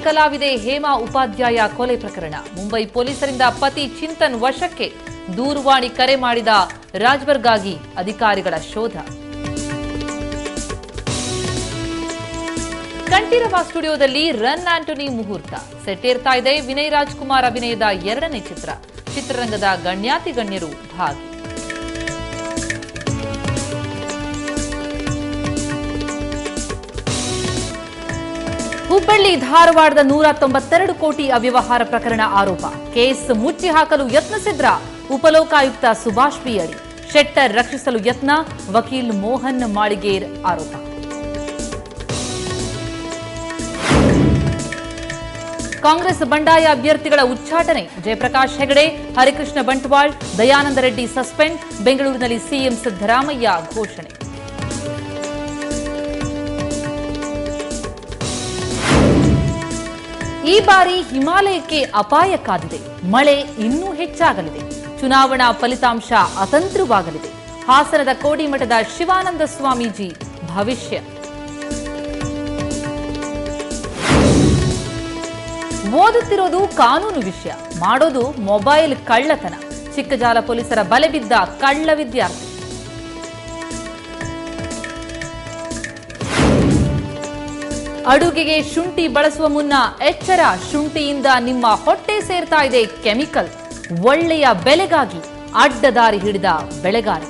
ಕಲಾವಿದೆ ಹೇಮಾ ಉಪಾಧ್ಯಾಯ ಕೊಲೆ ಪ್ರಕರಣ. ಮುಂಬೈ ಪೊಲೀಸರಿಂದ ಪತಿ ಚಿಂತನ್ ವಶಕ್ಕೆ. ದೂರವಾಣಿ ಕರೆ ಮಾಡಿದ ರಾಜ್ವರ್ಗಾಗಿ ಅಧಿಕಾರಿಗಳ ಶೋಧ. ಕಂಠೀರವ ಸ್ಟುಡಿಯೋದಲ್ಲಿ ರನ್ ಆಂಟೋನಿ ಮುಹೂರ್ತ. ಸೆಟ್ಟೇರ್ತಾ ಇದೆ ವಿನಯ್ ರಾಜ್ಕುಮಾರ್ ಅಭಿನಯದ 2ನೇ ಚಿತ್ರ. ಚಿತ್ರರಂಗದ ಗಣ್ಯಾತಿ ಗಣ್ಯರು ಭಾಗಿ. ಹುಬ್ಬಳ್ಳಿ ಧಾರವಾಡದ 192 ಕೋಟಿ ಅವ್ಯವಹಾರ ಪ್ರಕರಣ ಆರೋಪ. ಕೇಸ್ ಮುಚ್ಚಿ ಹಾಕಲು ಯತ್ನಿಸಿದ್ರ ಉಪಲೋಕಾಯುಕ್ತ ಸುಭಾಷ್ ಪಿಯಡಿ. ಶೆಟ್ಟರ್ ರಕ್ಷಿಸಲು ಯತ್ನ. ವಕೀಲ್ ಮೋಹನ್ ಮಾಳಿಗೇರ್ ಆರೋಪ. ಕಾಂಗ್ರೆಸ್ ಬಂಡಾಯ ಅಭ್ಯರ್ಥಿಗಳ ಉಚ್ಚಾಟನೆ. ಜಯಪ್ರಕಾಶ್ ಹೆಗಡೆ, ಹರಿಕೃಷ್ಣ ಬಂಟ್ವಾಳ್, ದಯಾನಂದ ರೆಡ್ಡಿ ಸಸ್ಪೆಂಡ್. ಬೆಂಗಳೂರಿನಲ್ಲಿ ಸಿಎಂ ಸಿದ್ದರಾಮಯ್ಯ ಘೋಷಣೆ. ಈ ಬಾರಿ ಹಿಮಾಲಯಕ್ಕೆ ಅಪಾಯ ಕಾದಿದೆ. ಮಳೆ ಇನ್ನೂ ಹೆಚ್ಚಾಗಲಿದೆ. ಚುನಾವಣಾ ಫಲಿತಾಂಶ ಅತಂತ್ರವಾಗಲಿದೆ. ಹಾಸನದ ಕೋಡಿಮಠದ ಶಿವಾನಂದ ಸ್ವಾಮೀಜಿ ಭವಿಷ್ಯ. ಓದುತ್ತಿರೋದು ಕಾನೂನು ವಿಷಯ, ಮಾಡೋದು ಮೊಬೈಲ್ ಕಳ್ಳತನ. ಚಿಕ್ಕಜಾಲ ಪೊಲೀಸರ ಬಲೆ ಬಿದ್ದ ಕಳ್ಳ ವಿದ್ಯಾರ್ಥಿ. ಅಡುಗೆಗೆ ಶುಂಠಿ ಬಳಸುವ ಮುನ್ನ ಎಚ್ಚರ. ಶುಂಠಿಯಿಂದ ನಿಮ್ಮ ಹೊಟ್ಟೆ ಸೇರ್ತಾ ಇದೆ ಕೆಮಿಕಲ್. ಒಳ್ಳೆಯ ಬೆಲೆಗಾಗಿ ಅಡ್ಡದಾರಿ ಹಿಡಿದ ಬೆಳೆಗಾರ.